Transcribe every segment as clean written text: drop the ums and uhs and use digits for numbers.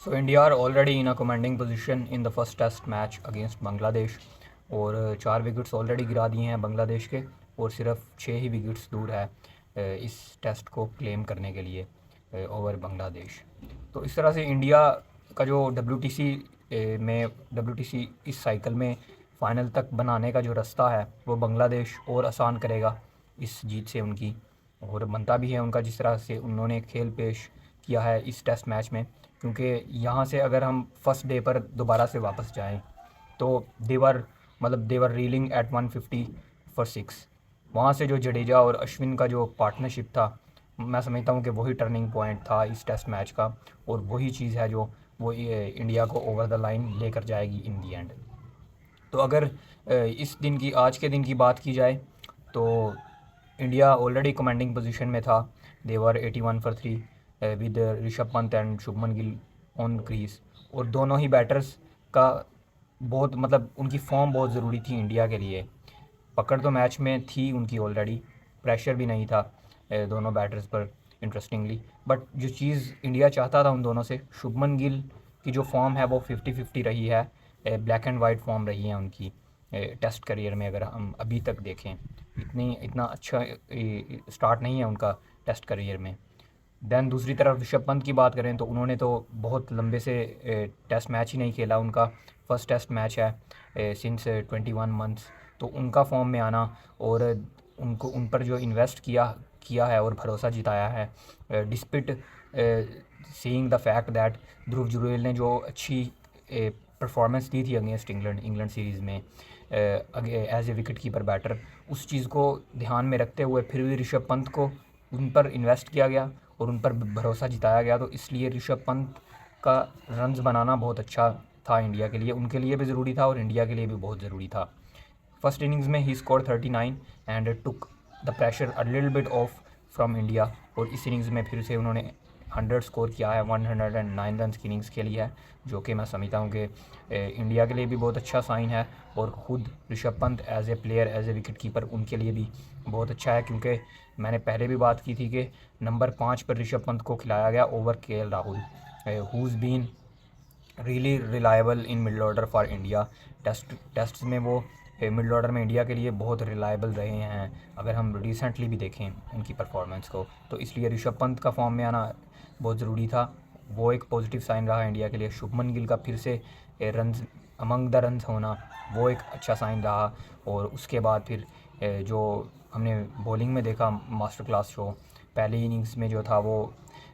So India are already in a commanding position in the first test match against Bangladesh और 4 wickets already गिरा दिए हैं बांग्लादेश के और सिर्फ 6 ही विकेट्स दूर है इस टेस्ट को क्लेम करने के लिए ओवर बांग्लादेश। तो इस तरह से इंडिया का जो डब्ल्यू टी सी इस साइकिल में फ़ाइनल तक बनाने का जो रास्ता है वो बांग्लादेश और आसान करेगा इस जीत से उनकी, और बनता भी है उनका जिस तरह से उन्होंने खेल पेश किया है इस टेस्ट मैच में। क्योंकि यहाँ से अगर हम फर्स्ट डे पर दोबारा से वापस जाएं तो देवर रीलिंग एट 150 फॉर 6। वहाँ से जो जडेजा और अश्विन का जो पार्टनरशिप था, मैं समझता हूँ कि वही टर्निंग पॉइंट था इस टेस्ट मैच का, और वही चीज़ है जो वो इंडिया को ओवर द लाइन लेकर जाएगी इन दी एंड। तो अगर आज के दिन की बात की जाए तो इंडिया ऑलरेडी कमांडिंग पोजीशन में था। देवर 81 for 3 with Rishabh Pant and Shubman Gill on crease, और दोनों ही बैटर्स का बहुत उनकी फॉर्म बहुत ज़रूरी थी इंडिया के लिए। पकड़ तो मैच में थी उनकी ऑलरेडी, प्रेशर भी नहीं था दोनों बैटर्स पर इंटरेस्टिंगली। बट जो चीज़ इंडिया चाहता था उन दोनों से, शुभमन गिल की जो फॉर्म है वो 50-50 रही है, ब्लैक एंड वाइट फॉर्म रही है उनकी टेस्ट करियर में। अगर हम अभी तक देखें, इतना अच्छा स्टार्ट नहीं है उनका टेस्ट करियर में। दैन दूसरी तरफ ऋषभ पंत की बात करें तो उन्होंने तो बहुत लंबे से टेस्ट मैच ही नहीं खेला। उनका फर्स्ट टेस्ट मैच है सिंस 21 मंथ्स। तो उनका फॉर्म में आना और उन पर जो इन्वेस्ट किया है और भरोसा जिताया है, despite seeing the fact that Dhruv Jurel ने जो अच्छी परफॉर्मेंस दी थी अगेंस्ट इंग्लैंड सीरीज़ में as a wicket keeper batter, उस चीज़ को ध्यान में रखते हुए फिर भी ऋषभ पंत को उन पर इन्वेस्ट किया गया और उन पर भरोसा जिताया गया। तो इसलिए ऋषभ पंत का रन्स बनाना बहुत अच्छा था इंडिया के लिए, उनके लिए भी ज़रूरी था और इंडिया के लिए भी बहुत ज़रूरी था। फर्स्ट इनिंग्स में ही score 39 and took the pressure a little bit off from India, और इस इनिंग्स में फिर से उन्होंने 100 स्कोर किया है, 109 रन की इनिंग्स खेली है, जो कि मैं समझता हूँ कि इंडिया के लिए भी बहुत अच्छा साइन है। और ख़ुद Rishabh Pant as a player, as a wicket keeper, उनके लिए भी बहुत अच्छा है। क्योंकि मैंने पहले भी बात की थी कि नंबर 5 पर ऋषभ पंत को खिलाया गया ओवर के Rahul, who's been really reliable in middle order for India. Test में वो मिडल ऑर्डर में इंडिया के लिए बहुत रिलायबल रहे हैं अगर हम रिसेंटली भी देखें उनकी परफॉर्मेंस को। तो इसलिए ऋषभ पंत का फॉर्म में आना बहुत ज़रूरी था, वो एक पॉजिटिव साइन रहा इंडिया के लिए। शुभमन गिल का फिर से रन्स अमंग द रन्स होना वो एक अच्छा साइन रहा। और उसके बाद फिर जो हमने बॉलिंग में देखा मास्टर क्लास शो, पहली इनिंग्स में जो था वो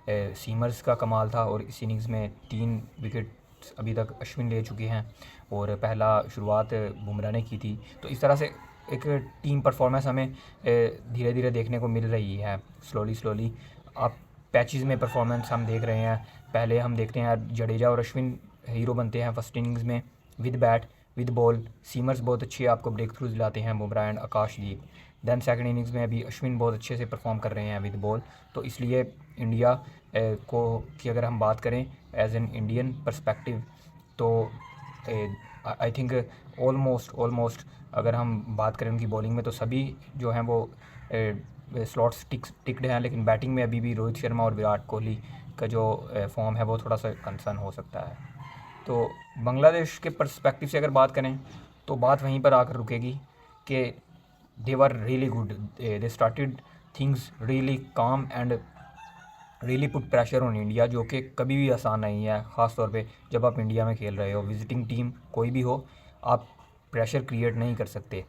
सीमर्स का कमाल था, और इस इनिंग्स में 3 विकेट अभी तक अश्विन ले चुके हैं और पहला शुरुआत बुमराह ने की थी। तो इस तरह से एक टीम परफॉर्मेंस हमें धीरे धीरे देखने को मिल रही है, स्लोली। आप पैचेस में परफॉर्मेंस हम देख रहे हैं। पहले हम देखते हैं जडेजा और अश्विन हीरो बनते हैं फर्स्ट इनिंग्स में with bat with ball. Seamers बहुत अच्छे आपको ब्रेक थ्रूज दिलाते हैं, Bumrah and Akashdeep. Then second innings में अभी अश्विन बहुत अच्छे से परफॉर्म कर रहे हैं विद बॉल। तो इसलिए इंडिया को की अगर हम बात करें एज एन इंडियन पर्सपेक्टिव, तो आई थिंक ऑलमोस्ट अगर हम बात करें उनकी बॉलिंग में तो सभी जो हैं वो स्लॉट्स टिकड हैं। लेकिन बैटिंग में अभी भी रोहित शर्मा और विराट कोहली का जो फॉर्म है वो थोड़ा सा कंसर्न हो सकता है। तो बांग्लादेश के पर्सपेक्टिव से अगर बात करें तो बात वहीं पर आकर रुकेगी कि they were really good, they started things really calm and really put pressure on India, जो कि कभी भी आसान नहीं है। ख़ास तौर पे जब आप इंडिया में खेल रहे हो, विजिटिंग टीम कोई भी हो, आप प्रेशर क्रिएट नहीं कर सकते।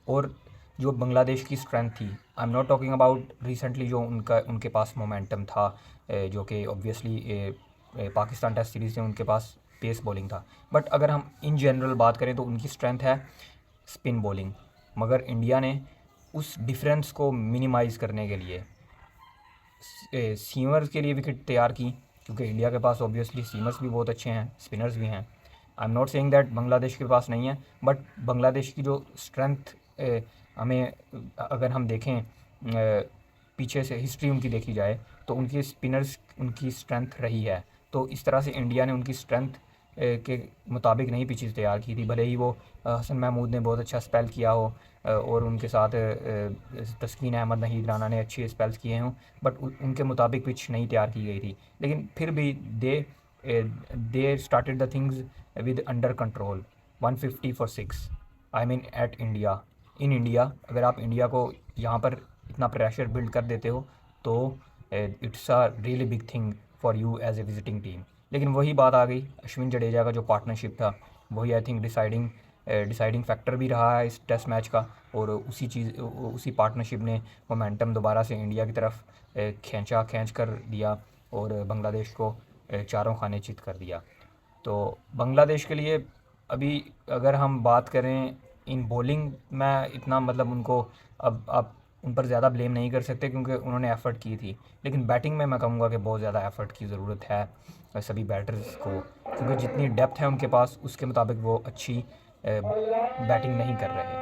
और जो बांग्लादेश की स्ट्रेंथ थी, I am not talking about recently जो उनके पास मोमेंटम था, जो कि ऑब्वियसली पाकिस्तान टेस्ट सीरीज़ में उनके पास पेस बॉलिंग था। बट अगर हम इन जनरल बात करें तो उनकी स्ट्रेंथ है स्पिन बॉलिंग। मगर इंडिया ने उस डिफरेंस को मिनिमाइज़ करने के लिए सीमर्स के लिए विकेट तैयार की, क्योंकि इंडिया के पास ऑब्वियसली सीमर्स भी बहुत अच्छे हैं, स्पिनर्स भी हैं। I am not saying that Bangladesh के पास नहीं है, बट बांग्लादेश की जो स्ट्रेंथ हमें अगर हम देखें पीछे से हिस्ट्री उनकी देखी जाए तो उनकी स्पिनर्स उनकी स्ट्रेंथ रही है। तो इस तरह से इंडिया ने उनकी स्ट्रेंथ के मुताबिक नहीं पिचेस तैयार की थी। भले ही वो हसन महमूद ने बहुत अच्छा स्पेल किया हो और उनके साथ तस्कीन अहमद, नहीद राना ने अच्छे स्पेल्स किए हों, बट उनके मुताबिक पिच नहीं तैयार की गई थी। लेकिन फिर भी they they started the things with under control 150 for 6 I mean at India in India अगर आप इंडिया को यहाँ पर इतना प्रेशर बिल्ड कर देते हो तो it's a really big thing for you as a visiting team. लेकिन वही बात आ गई, अश्विन जडेजा का जो पार्टनरशिप था वही आई थिंक डिसाइडिंग फैक्टर भी रहा है इस टेस्ट मैच का, और उसी पार्टनरशिप ने मोमेंटम दोबारा से इंडिया की तरफ खींच कर दिया और बांग्लादेश को चारों खाने चित कर दिया। तो बांग्लादेश के लिए अभी अगर हम बात करें इन बॉलिंग में इतना मतलब उनको अब आप उन पर ज़्यादा ब्लेम नहीं कर सकते क्योंकि उन्होंने एफ़र्ट की थी, लेकिन बैटिंग में मैं कहूँगा कि बहुत ज़्यादा एफ़र्ट की ज़रूरत है सभी बैटर्स को, क्योंकि जितनी डेप्थ है उनके पास उसके मुताबिक वो अच्छी बैटिंग नहीं कर रहे।